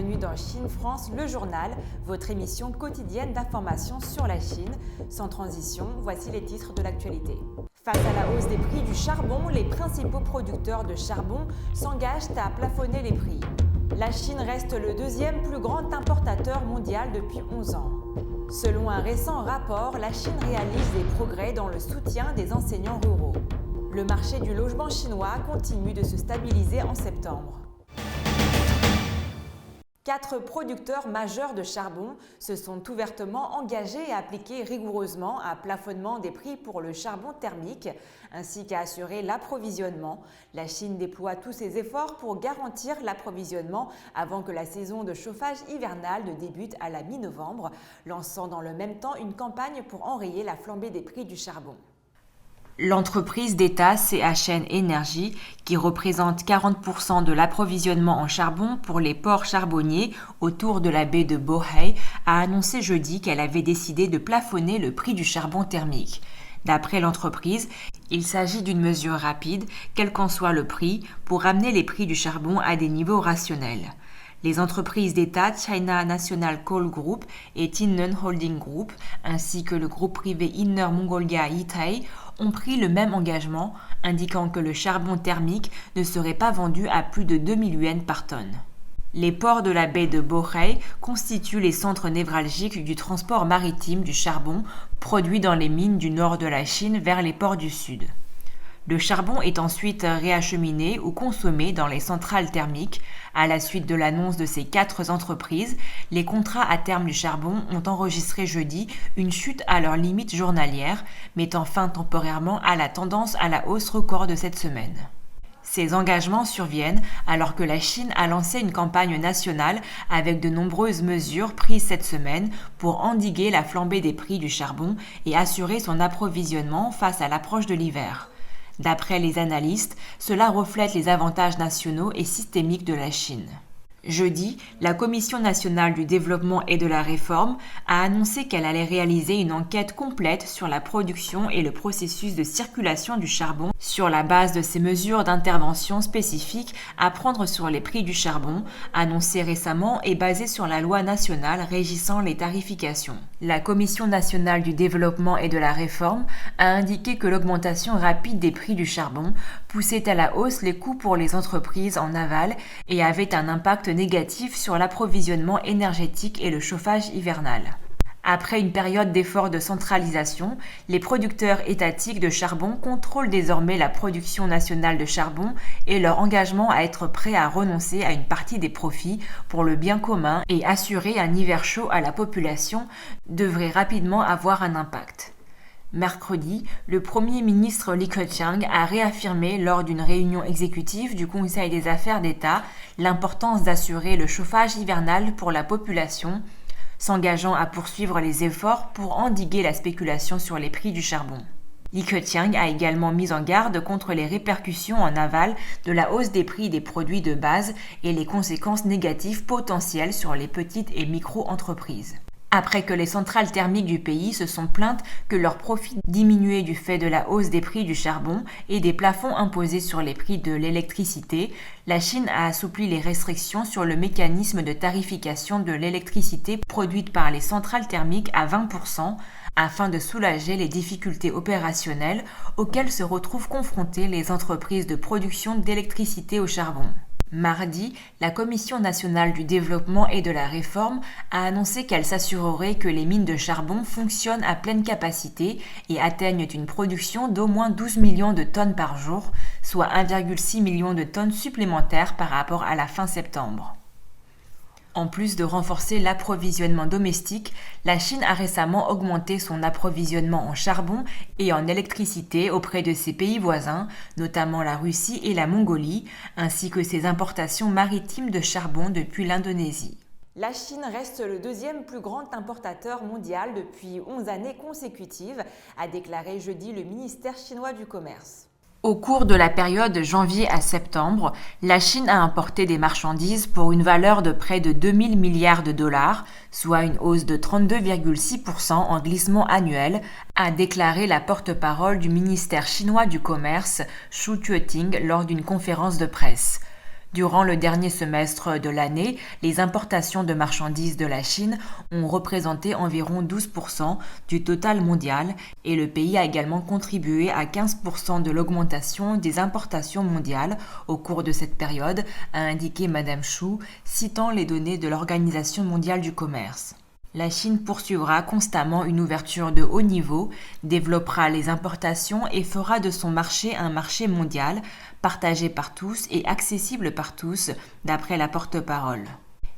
bienvenue dans Chine France, le journal, votre émission quotidienne d'information sur la Chine. Sans transition, voici les titres de l'actualité. Face à la hausse des prix du charbon, les principaux producteurs de charbon s'engagent à plafonner les prix. La Chine reste le deuxième plus grand importateur mondial depuis 11 ans. Selon un récent rapport, la Chine réalise des progrès dans le soutien des enseignants ruraux. Le marché du logement chinois continue de se stabiliser en septembre. 4 producteurs majeurs de charbon se sont ouvertement engagés à appliquer rigoureusement un plafonnement des prix pour le charbon thermique, ainsi qu'à assurer l'approvisionnement. La Chine déploie tous ses efforts pour garantir l'approvisionnement avant que la saison de chauffage hivernale ne débute à la mi-novembre, lançant dans le même temps une campagne pour enrayer la flambée des prix du charbon. L'entreprise d'État CHN Energy, qui représente 40% de l'approvisionnement en charbon pour les ports charbonniers autour de la baie de Bohai, a annoncé jeudi qu'elle avait décidé de plafonner le prix du charbon thermique. D'après l'entreprise, il s'agit d'une mesure rapide, quel qu'en soit le prix, pour ramener les prix du charbon à des niveaux rationnels. Les entreprises d'État China National Coal Group et Tinmen Holding Group, ainsi que le groupe privé Inner Mongolia Yitai, ont pris le même engagement, indiquant que le charbon thermique ne serait pas vendu à plus de 2000 yuans par tonne. Les ports de la baie de Bohai constituent les centres névralgiques du transport maritime du charbon produit dans les mines du nord de la Chine vers les ports du sud. Le charbon est ensuite réacheminé ou consommé dans les centrales thermiques. À la suite de l'annonce de ces 4 entreprises, les contrats à terme du charbon ont enregistré jeudi une chute à leur limite journalière, mettant fin temporairement à la tendance à la hausse record de cette semaine. Ces engagements surviennent alors que la Chine a lancé une campagne nationale avec de nombreuses mesures prises cette semaine pour endiguer la flambée des prix du charbon et assurer son approvisionnement face à l'approche de l'hiver. D'après les analystes, cela reflète les avantages nationaux et systémiques de la Chine. Jeudi, la Commission nationale du développement et de la réforme a annoncé qu'elle allait réaliser une enquête complète sur la production et le processus de circulation du charbon sur la base de ces mesures d'intervention spécifiques à prendre sur les prix du charbon, annoncées récemment et basées sur la loi nationale régissant les tarifications. La Commission nationale du développement et de la réforme a indiqué que l'augmentation rapide des prix du charbon poussait à la hausse les coûts pour les entreprises en aval et avait un impact négatif sur l'approvisionnement énergétique et le chauffage hivernal. Après une période d'efforts de centralisation, les producteurs étatiques de charbon contrôlent désormais la production nationale de charbon et leur engagement à être prêt à renoncer à une partie des profits pour le bien commun et assurer un hiver chaud à la population devrait rapidement avoir un impact. Mercredi, le Premier ministre Li Keqiang a réaffirmé lors d'une réunion exécutive du Conseil des affaires d'État l'importance d'assurer le chauffage hivernal pour la population, s'engageant à poursuivre les efforts pour endiguer la spéculation sur les prix du charbon. Li Keqiang a également mis en garde contre les répercussions en aval de la hausse des prix des produits de base et les conséquences négatives potentielles sur les petites et micro-entreprises. Après que les centrales thermiques du pays se sont plaintes que leurs profits diminuaient du fait de la hausse des prix du charbon et des plafonds imposés sur les prix de l'électricité, la Chine a assoupli les restrictions sur le mécanisme de tarification de l'électricité produite par les centrales thermiques à 20% afin de soulager les difficultés opérationnelles auxquelles se retrouvent confrontées les entreprises de production d'électricité au charbon. Mardi, la Commission nationale du développement et de la réforme a annoncé qu'elle s'assurerait que les mines de charbon fonctionnent à pleine capacité et atteignent une production d'au moins 12 millions de tonnes par jour, soit 1,6 million de tonnes supplémentaires par rapport à la fin septembre. En plus de renforcer l'approvisionnement domestique, la Chine a récemment augmenté son approvisionnement en charbon et en électricité auprès de ses pays voisins, notamment la Russie et la Mongolie, ainsi que ses importations maritimes de charbon depuis l'Indonésie. La Chine reste le deuxième plus grand importateur mondial depuis 11 années consécutives, a déclaré jeudi le ministère chinois du Commerce. Au cours de la période de janvier à septembre, la Chine a importé des marchandises pour une valeur de près de 2000 milliards de dollars, soit une hausse de 32,6% en glissement annuel, a déclaré la porte-parole du ministère chinois du Commerce, Xu Chueting, lors d'une conférence de presse. Durant le dernier semestre de l'année, les importations de marchandises de la Chine ont représenté environ 12% du total mondial et le pays a également contribué à 15% de l'augmentation des importations mondiales au cours de cette période, a indiqué Madame Xu, citant les données de l'Organisation mondiale du commerce. La Chine poursuivra constamment une ouverture de haut niveau, développera les importations et fera de son marché un marché mondial, partagé par tous et accessible par tous, d'après la porte-parole.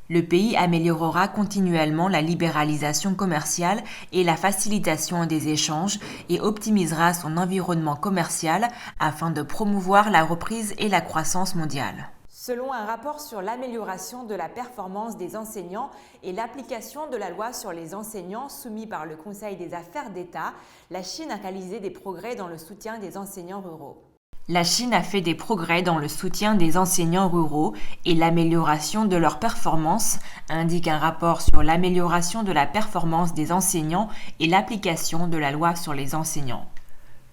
Le pays améliorera continuellement la libéralisation commerciale et la facilitation des échanges et optimisera son environnement commercial afin de promouvoir la reprise et la croissance mondiale. Selon un rapport sur l'amélioration de la performance des enseignants et l'application de la loi sur les enseignants soumis par le Conseil des affaires d'État, la Chine a réalisé des progrès dans le soutien des enseignants ruraux. La Chine a fait des progrès dans le soutien des enseignants ruraux et l'amélioration de leur performance, indique un rapport sur l'amélioration de la performance des enseignants et l'application de la loi sur les enseignants.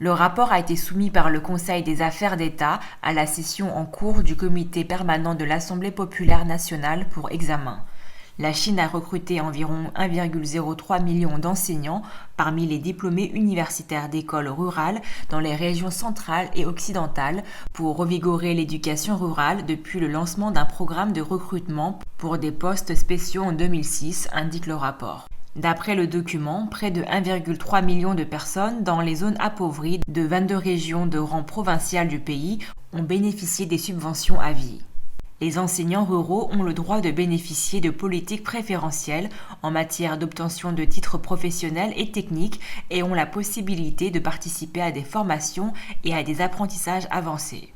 Le rapport a été soumis par le Conseil des affaires d'État à la session en cours du Comité permanent de l'Assemblée populaire nationale pour examen. La Chine a recruté environ 1,03 million d'enseignants parmi les diplômés universitaires d'écoles rurales dans les régions centrales et occidentales pour revigorer l'éducation rurale depuis le lancement d'un programme de recrutement pour des postes spéciaux en 2006, indique le rapport. D'après le document, près de 1,3 million de personnes dans les zones appauvries de 22 régions de rang provincial du pays ont bénéficié des subventions à vie. Les enseignants ruraux ont le droit de bénéficier de politiques préférentielles en matière d'obtention de titres professionnels et techniques et ont la possibilité de participer à des formations et à des apprentissages avancés.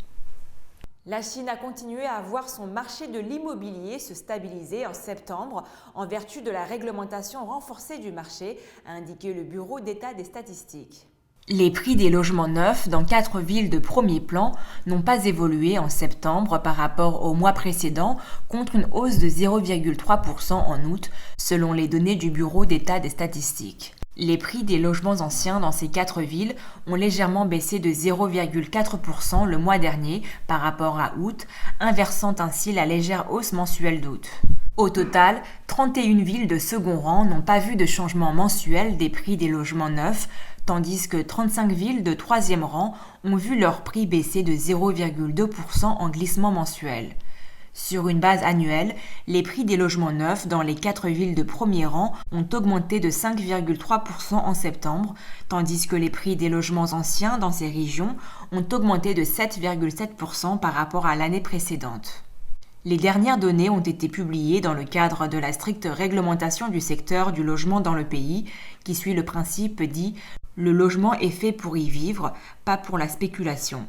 La Chine a continué à voir son marché de l'immobilier se stabiliser en septembre en vertu de la réglementation renforcée du marché, a indiqué le Bureau d'État des statistiques. Les prix des logements neufs dans 4 villes de premier plan n'ont pas évolué en septembre par rapport au mois précédent, contre une hausse de 0,3% en août, selon les données du Bureau d'État des statistiques. Les prix des logements anciens dans ces 4 villes ont légèrement baissé de 0,4% le mois dernier par rapport à août, inversant ainsi la légère hausse mensuelle d'août. Au total, 31 villes de second rang n'ont pas vu de changement mensuel des prix des logements neufs, tandis que 35 villes de troisième rang ont vu leur prix baisser de 0,2% en glissement mensuel. Sur une base annuelle, les prix des logements neufs dans les 4 villes de premier rang ont augmenté de 5,3% en septembre, tandis que les prix des logements anciens dans ces régions ont augmenté de 7,7% par rapport à l'année précédente. Les dernières données ont été publiées dans le cadre de la stricte réglementation du secteur du logement dans le pays, qui suit le principe dit « le logement est fait pour y vivre, pas pour la spéculation ».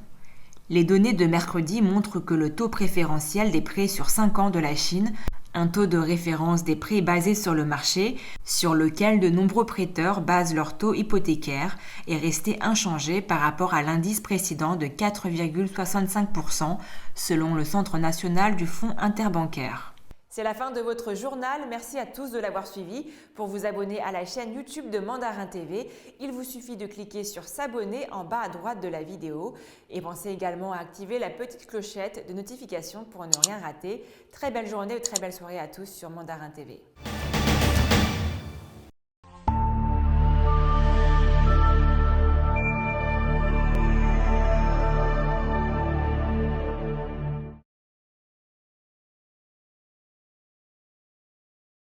Les données de mercredi montrent que le taux préférentiel des prêts sur 5 ans de la Chine, un taux de référence des prêts basés sur le marché, sur lequel de nombreux prêteurs basent leur taux hypothécaire, est resté inchangé par rapport à l'indice précédent de 4,65% selon le Centre national du Fonds interbancaire. C'est la fin de votre journal. Merci à tous de l'avoir suivi. Pour vous abonner à la chaîne YouTube de Mandarin TV, il vous suffit de cliquer sur s'abonner en bas à droite de la vidéo. Et pensez également à activer la petite clochette de notification pour ne rien rater. Très belle journée ou très belle soirée à tous sur Mandarin TV.